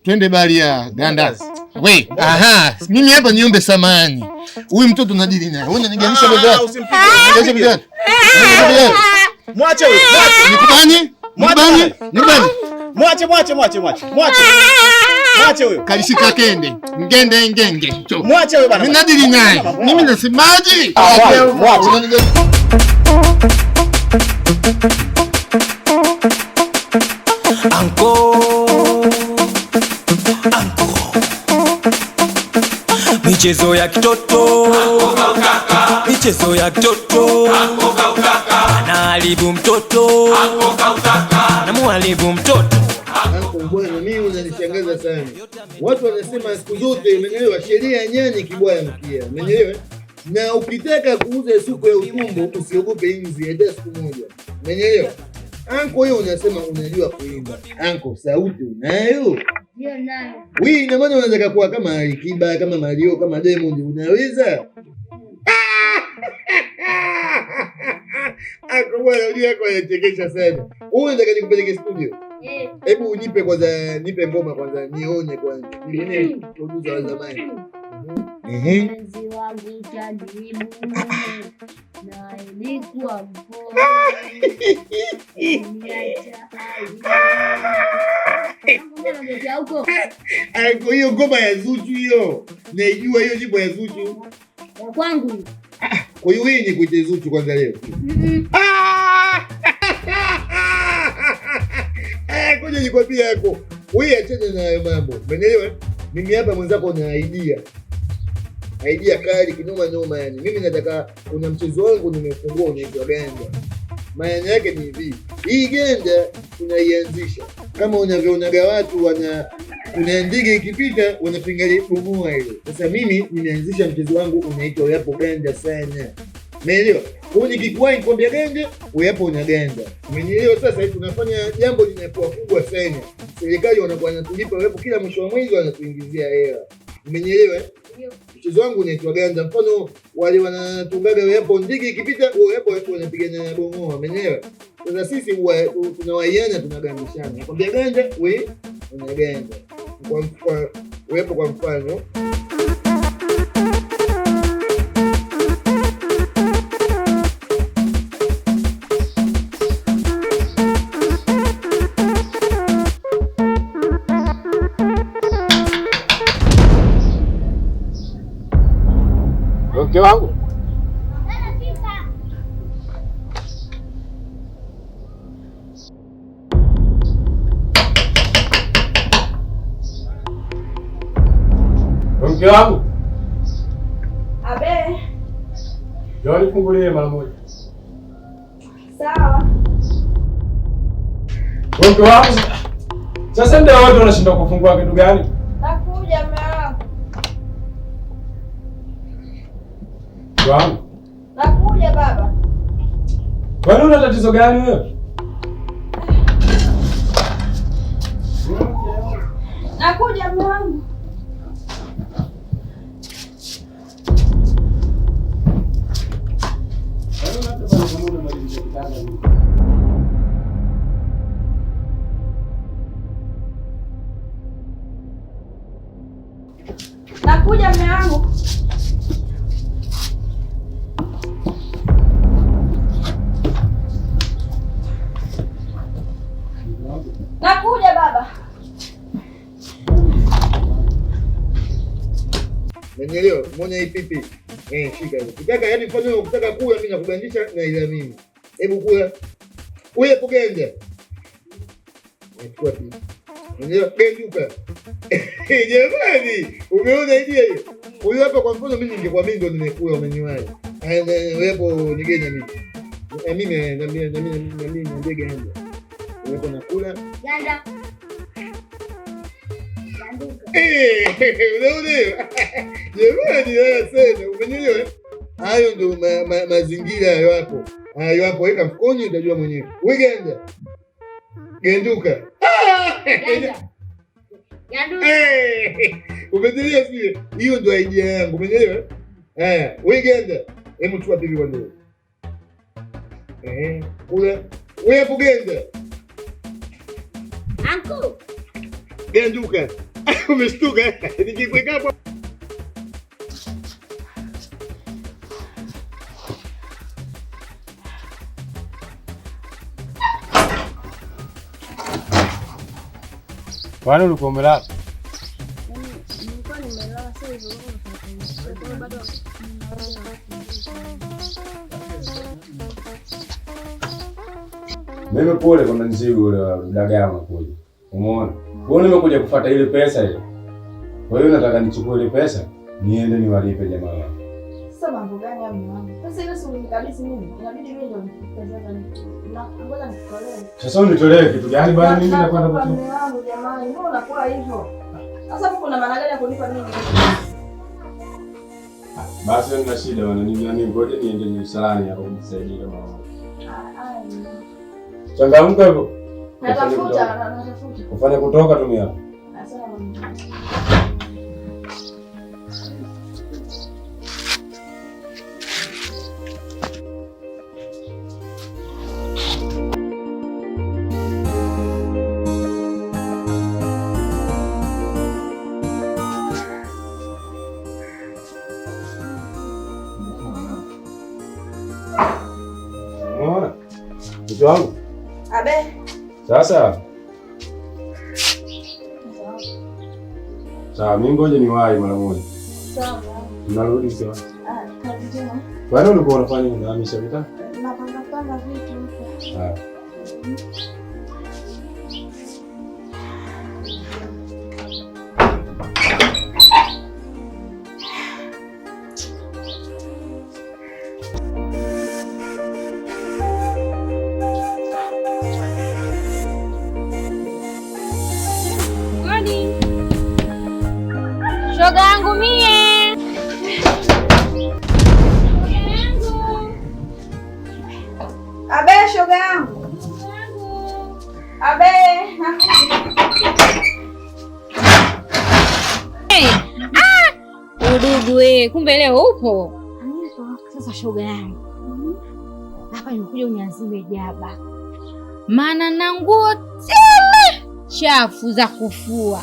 Twende Baria Gandazi. We, mimi hapa niombe samani. Huyu mtoto nadili naye. Wewe unaniganisha bega. Mwache huyo. Nikubani? Mwache huyo. Kalishika kende. Ngenge. Mwache huyo bana. Mimi nadili naye. Mimi nasemaje? Mwache. Anko. Michezo ya kitoto. Anaharibu mtoto. Anamuharibu mtoto. Bwana, mimi unanishangaza sana. Watu wanasema siku zote, umeelewa, sheria ya nyani kibwaya mkia. Umeelewa? Na ukitaka kuuza supu ya utumbo usiogope inzi hata siku moja. Umeelewa? Anko, wewe unasema unajua kuimba. Anko, sauti unayo? Ndio nayo. Wewe ina maana unataka kuwa kama Alikiba, kama Mario, kama Diamond, unaweza? Anko, bwana, unajua yako yanachekesha sana. Wewe unataka nikupeleke studio? Hebu unipe kwanza, nipe ngoma kwanza nione kwanza. Nione producer wa zamani. Mpenzi wangu tajiribu na ilikuwa mpoa. Anko, hiyo ngoma ya Zuchu hiyo. Naijua hiyo nyimbo ya Zuchu. Ya kwangu. Kwa hiyo wewe ni kuite Zuchu kwanza leo. Ngoja nikwambie yako. Wewe achana na hayo mambo. Umeelewa? Mimi hapa mwenzako na idea kali kinoma noma yani. Mimi nataka, kuna mchezo wangu nimefungua unaitwa Ganda. Maana yake ni hivi. Hii Ganda tunaianzisha. Kama unavyoonaga watu kuna ndege ikipita wanapiga bomoa ile. Sasa mimi nimeanzisha mchezo wangu unaitwa yapo Ganda sana. Umeelewa? Kwa nikikuwahi kwambia Ganda, wewe hapo una Ganda. Umeelewa? Sasa hivi tunafanya jambo linakuwa kubwa sana. Serikali wanakuwa wanatulipa hapo kila mwisho wa mwezi wanatuingizia hela. Umeelewa? Ndio. Mchezo wangu unaitwa Ganda. Mfano wale wanatungaga wewe hapo ndege ikipita, wewe hapo wanapigana na bomoa. Umeelewa? Sasa sisi tunawaiana tunagandishana. Nakwambia Ganda, wewe una Ganda. Wewe hapo kwa mfano mke wangu. Mke wangu. Abe. Njoo nifungulie mara moja. Sawa. Mke wangu. Sasa ndio wote wanashindwa kufungua kitu gani? Nakuja mume wangu. Wangu. Nakuja baba. Kwani una tatizo gani wewe? Nakuja mume wangu. Nakuja mume wangu. Nakuja baba. Nielewa, mbona hii pipi? Shika hiyo. Ukitaka yani mfano ukitaka kula mimi nakugandisha na ila mimi. Hebu kula. Wewe kuganda. Chukua pipi. Nielewa, genduka. Jamani, umeona idea hiyo? Huyu hapa kwa mfano mimi ningekuwa mimi ndo nimekula umeniwahi. Wewe hapo nigenya mimi. Mimi na mimi ndege ndio. Wewe unakula? Ganda. Unaona? Jamani, sana. Umenielewa? Hayo ndio mazingira hayo hapo. Hayo hapo weka mfukoni utajua mwenyewe. Wewe Ganda. Genduka. Ganda. Umenielewa sio? Hiyo ndio idea yangu. Umenielewa? Haya, wewe Ganda. Hebu chukua bibi kwa ndio. Kula. Wewe hapo Ganda. Anko. Ganduka. Umeshtuka? Nikikweka hapo. Kwani ulikuwa umelala? Nilikuwa nimelala sasa hivi. Bado Mimi pole kwa mzigo ule wa dagaa unakuja. Umeona? Wewe nimekuja kufuata ile pesa ile. Kwa hiyo nataka nichukue ile pesa niende niwalipe jamaa wangu. Sasa mambo gani ya mwanangu? Sasa ile sio kabisa mimi. Inabidi mimi ndio nipeleke na ngoja nikutolee. Sasa unitolee kitu gani bwana mimi nakwenda kutoa? Mwanangu jamani, mbona unakuwa hivyo? Sasa kuna maana gani ya kunipa mimi? Basi nina shida bwana, nini ngoja niende msalani hapo kumsaidia kama wangu. Changamka hivyo. Natafuta. Ufanye kutoka tu hapo. Unaona? Mtu wangu. Abe. Sasa. Sawa, mimi ngoja niwahi mara moja. Sawa. Tunarudi sawa. Kazi tena. Kwani ulikuwa unafanya nini? Unahamisha vitu? Napanga vitu huko. Haya. shoga yangu mie. Abe shoga yangu. Abe. Udugu we, kumbe leo upo. Sasa shoga yangu, hapa nimekuja uniazime jaba, maana na nguo tele chafu za kufua.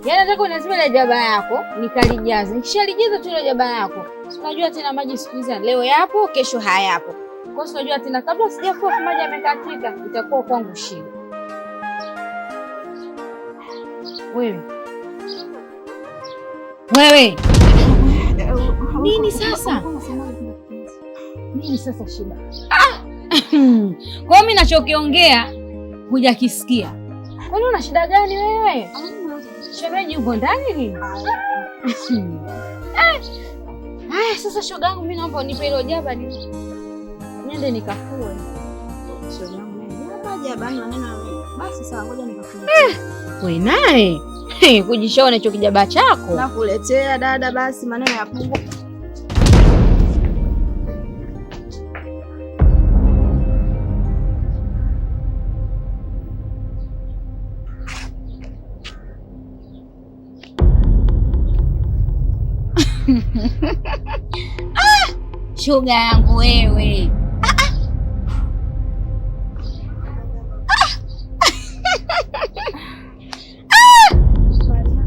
Yaani nataka uniazime ile jaba yako nikalijaze. Nikishalijaza tu ile jaba yako, unajua tena maji siku hizi leo yapo, kesho hayapo. Kwa sababu unajua tena kabla sijafua maji yamekatika, itakuwa kwangu shida. Wewe nini sasa? Nini sasa shida? Kwa mimi nachokiongea hujakisikia. Kwani una shida gani wewe? Shemeji uko ndani nini? Haya sasa shoga yangu, mimi naomba unipe hilo jaba niende nikafue. Shoga yangu jaba ni maneno. Basi sawa, ngoja nikafue. Wewe naye kujishaona hicho kijaba chako. Nakuletea dada, basi maneno ya pungu. Shoga yangu wewe.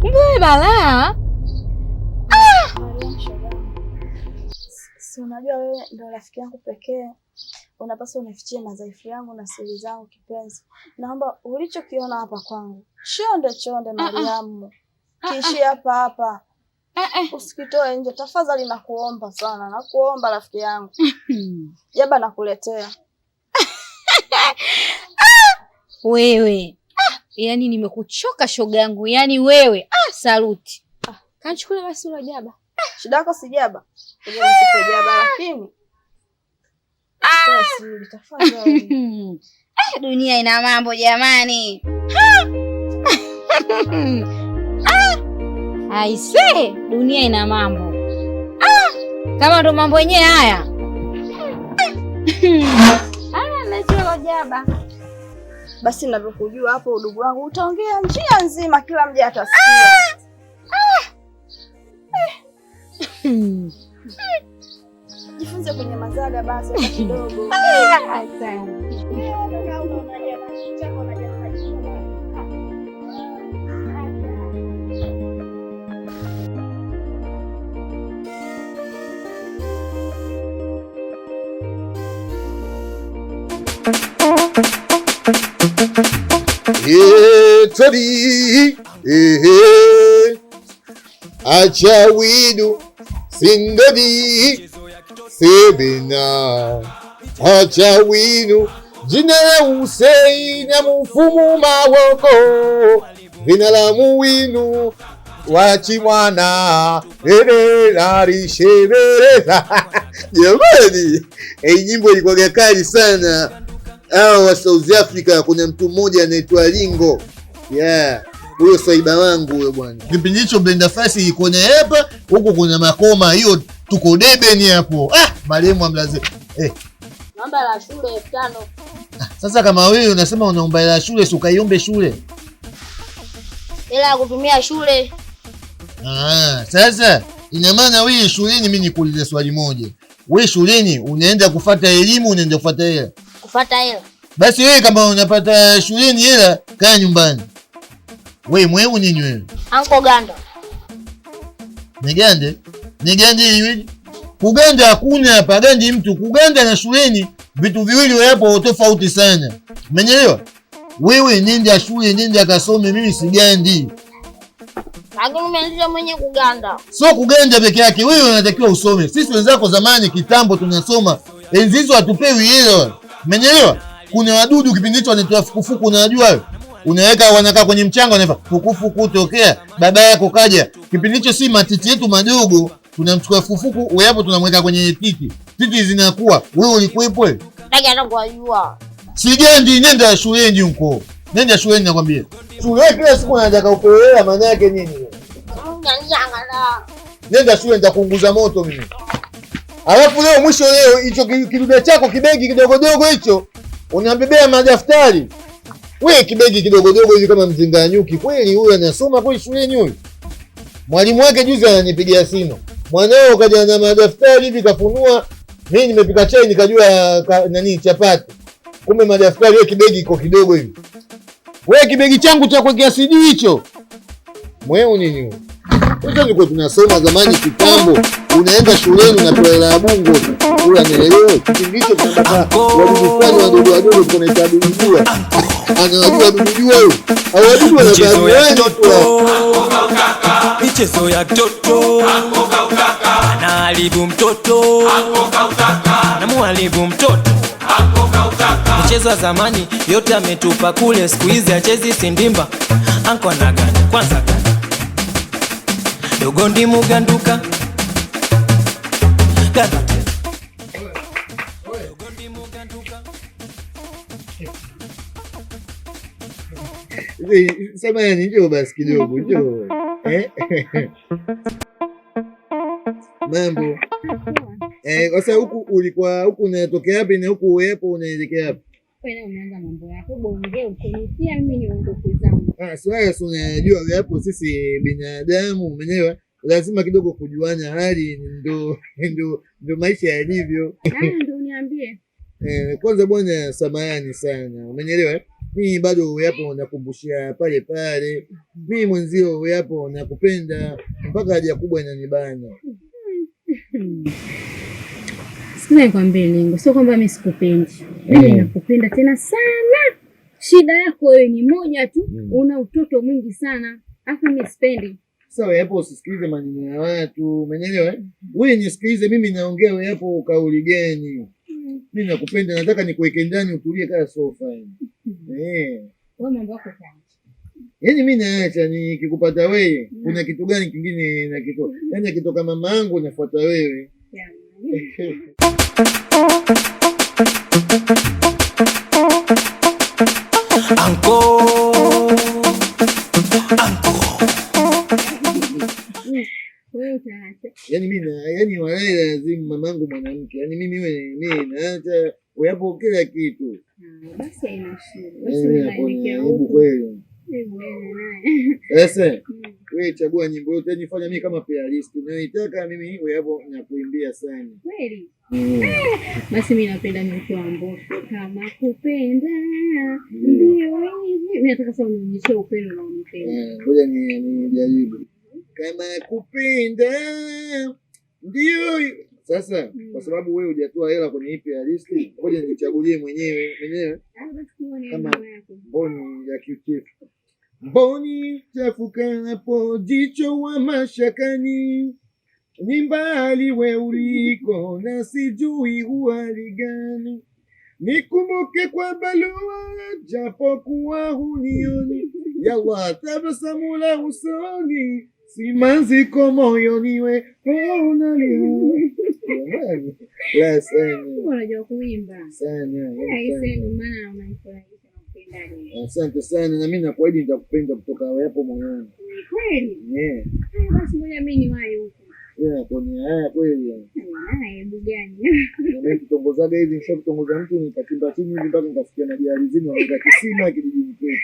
Wewe balaa. Si unajua wewe ndio rafiki yangu pekee. Unapaswa unifichie madhaifu yangu na siri zangu kipenzi. Naomba ulichokiona hapa kwangu, chonde Mariamu, kiishi hapa hapa. Usikitoe nje tafadhali, nakuomba sana, nakuomba rafiki yangu. Jaba nakuletea. Wewe. Yaani nimekuchoka shoga yangu. Yaani wewe. Saluti. Kanchukua basi ule jaba. Shida yako si jaba. Ngoja nikupe jaba lakini. Sasa tafadhali. Dunia ina mambo jamani. Aise, dunia ina mambo. Kama ndo mambo yenyewe haya. Nachukua jaba. Basi ninavyokujua hapo udugu wangu utaongea njia nzima, kila mja atasikia. Jifunze kwenye mazaga basi kidogo. Todi acha widu sindodi sebina acha widu jina la Hussein na mfumu mawoko vina la muwinu wachi mwana narishebereza. Jamani, nyimbo ilikuwa kali sana. Hao wa South Africa kuna mtu mmoja anaitwa Lingo. Huyo swaiba wangu huyo bwana. Kipindi hicho Brenda Fassie iko na hapa, huko kuna makoma, hiyo tuko debeni hapo. Marehemu amlaze. Naomba la shule 5,000. Sasa kama wewe unasema unaomba la shule, si ukaiombe shule. Hela ya kutumia shule. Sasa ina maana wewe shuleni, mimi nikuulize swali moja. Wewe shuleni unaenda kufuata elimu, unaenda kufuata hela? Kufuata hela. Basi wewe kama unapata shuleni hela, kaa nyumbani. Wewe mweu nini wewe? Anko ganda. Nigande? Nigande hivi? Kuganda hakuna hapa, gandi mtu. Kuganda na shuleni vitu viwili hapo tofauti sana. Umeelewa? Wewe nenda shule, nenda kasome, mimi sigandi. Lakini umeanzisha mwenye kuganda. Sio kuganda peke yake, wewe unatakiwa usome. Sisi wenzako zamani kitambo tunasoma. Enzi hizo hatupewi hilo. Umeelewa? Kuna wadudu kipindi hicho wanaitwa fukufuku, unajua wewe? Unaweka wanakaa kwenye mchanga, wanafa fukufuku tokea. Baba yako kaja. Kipindi hicho si matiti yetu madogo, tunamchukua fukufuku, wewe hapo tunamweka kwenye titi. Titi zinakuwa. Wewe ulikuwepo? Nataka hata kujua. Sigendi, nenda shuleni huko. Nenda shuleni nakwambia. Shule kila siku anataka upewe, maana yake nini? Nenda shule, nitakuunguza moto mimi. Alafu leo mwisho leo hicho kidude chako kibegi kidogo dogo hicho unambebea madaftari. Wewe kibegi kidogo dogo hivi kama mzinga nyuki. Kweli huyu anasoma kweli shuleni huyu? Mwalimu wake juzi ananipigia simu. Mwanao kaja na madaftari hivi kafunua. Mimi nimepika chai nikajua chapati. Kumbe madaftari, wewe kibegi iko kidogo hivi. Wewe kibegi changu cha kuwekea CD hicho. Mweu nini huyo? Sasa nilikuwa tunasoma zamani kitambo. Unaenda shuleni unapewa hela ya bungo. Huyu anaelewa kipindi hicho tunataka wadudu fulani wadogo tunaita dudu. Anajua dudu huyo. Hawadudu michezo ya kitoto. Michezo ya kitoto. Anaharibu mtoto. Anamuharibu mtoto. Michezo ya zamani yote ametupa kule, siku hizi achezi sindimba. Anko anaganda kwanza ganda. Dogo ndimu ganduka. Ganda tena. Dogo ndimu ganduka. Sema yani njoo basi kidogo, njoo. Mambo. Sasa huku ulikuwa huku unatokea wapi na huku uwepo unaelekea wapi? Wewe unaanza mambo yako, bonge ukinitia mimi niondoke zangu. Swala unajua hapo sisi binadamu, umeelewa? Lazima kidogo kujuana hali, ndio maisha yalivyo. Ndio niambie. Kwanza bwana, samahani sana. Umeelewa? Mimi bado hapo nakumbushia pale pale. Mimi mwenzio hapo nakupenda mpaka haja kubwa inanibana. Sikia nikwambie Lingo, sio kwamba mimi sikupendi. Mimi nakupenda tena sana. Shida yako wewe ni moja tu, una utoto mwingi sana. Afu mimi sipendi. Sawa, hapo usisikilize maneno ya watu. Umeelewa? Wewe nisikilize mimi naongea, wewe hapo kauli gani? Mimi nakupenda, nataka nikuweke ndani utulie kama sofa. Wewe mambo yako sawa. Yaani mimi naacha nikikupata wewe, kuna kitu gani kingine na kitu? Yaani akitoka mama yangu nafuata wewe. Anko. Wewe utaacha. Yaani wale lazima mamangu mwanamke. Yaani mimi naacha wewe hapo kila kitu. Basi haina shida. Basi naelekea huko. Kweli. Sasa wewe chagua nyimbo yote, nifanya mimi kama playlist. Naitaka mimi wewe hapo nakuimbia sana. Kweli? Basi mimi napenda mtu ambaye kama kupenda ndio hivi. Mimi nataka sasa unionyeshe upendo na unipende. Ngoja nijaribu. Kama kupenda ndio Sasa kwa sababu wewe hujatoa hela kwenye ipi ya listi, ngoja nichagulie mwenyewe kama mboni ya kiuchefu. Mboni chafukapo jicho wa mashakani, ni mbali we uliko na sijui huhali gani. Nikumbuke kwa balua japo kuwa hunioni, yawa tabasamu la usoni, simanziko moyoni we unalia. Unajua kuimba sana. Asante sana, na mimi nakuahidi nitakupenda kutoka hapo moyoni. Kweli? Yeah. Basi ngoja mimi niwahi huko. Yeah, haya kweli. Hebu gani? Mimi kutongozaga hivi, nishakutongoza mtu nikachimba chini hivi mpaka nikasikia na dializini wanaanza kisima kijijini kwetu.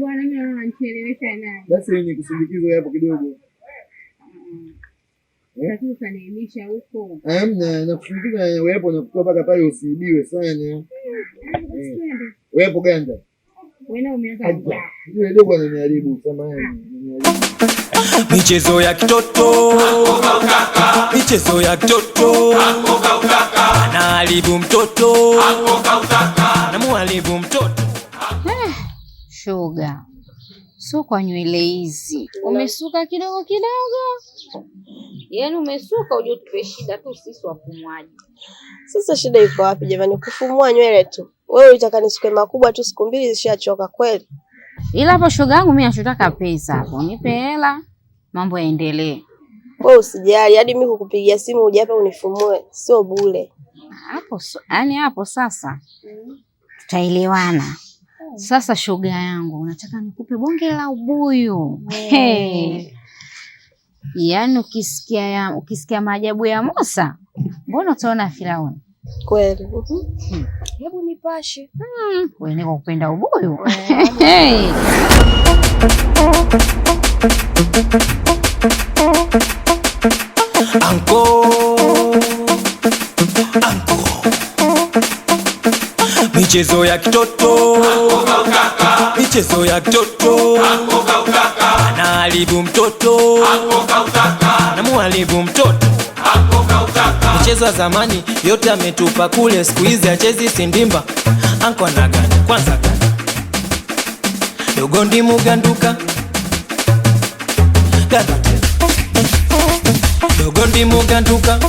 Bwana mimi naona nichelewesha naye. Basi nikusindikize hapo kidogo. Lakini utanielimisha huko. Hamna, nakusindikiza wewe hapo na kutoa mpaka pale usiibiwe sana. Wewe hapo ganda. Wewe umeanza. Yule dogo ananiharibu samahani. Michezo ya kitoto, michezo ya kitoto, anaharibu mtoto, anamuharibu mtoto. Shoga, sio kwa nywele hizi umesuka kidogo kidogo, yaani umesuka uje tupe shida tu sisi wafumwaji. Sasa shida iko wapi jamani? Kufumua nywele tu. Wewe unataka nisuke makubwa tu siku mbili zishachoka kweli? Ila hapo shoga yangu mimi nachotaka pesa hapo. Nipe hela, mambo yaendelee. Wewe usijali, hadi mimi kukupigia simu uje hapa unifumue, sio bure. Hapo yaani hapo sasa tutaelewana. Sasa shoga yangu, nataka nikupe bonge la ubuyu. Hey. Yaani ukisikia maajabu ya Musa, mbona utaona Firauni? Kweli. Hebu nipashe. Wewe ni kupenda ubuyu. Anko. Michezo ya kitoto, michezo ya kitoto, anaharibu mtoto, anamuharibu mtoto. Michezo ya zamani yote ametupa kule, siku hizi achezi sindimba. Anko anaganda kwanza ganda, dogo ndimu ganduka ganda, dogo ndimu ganduka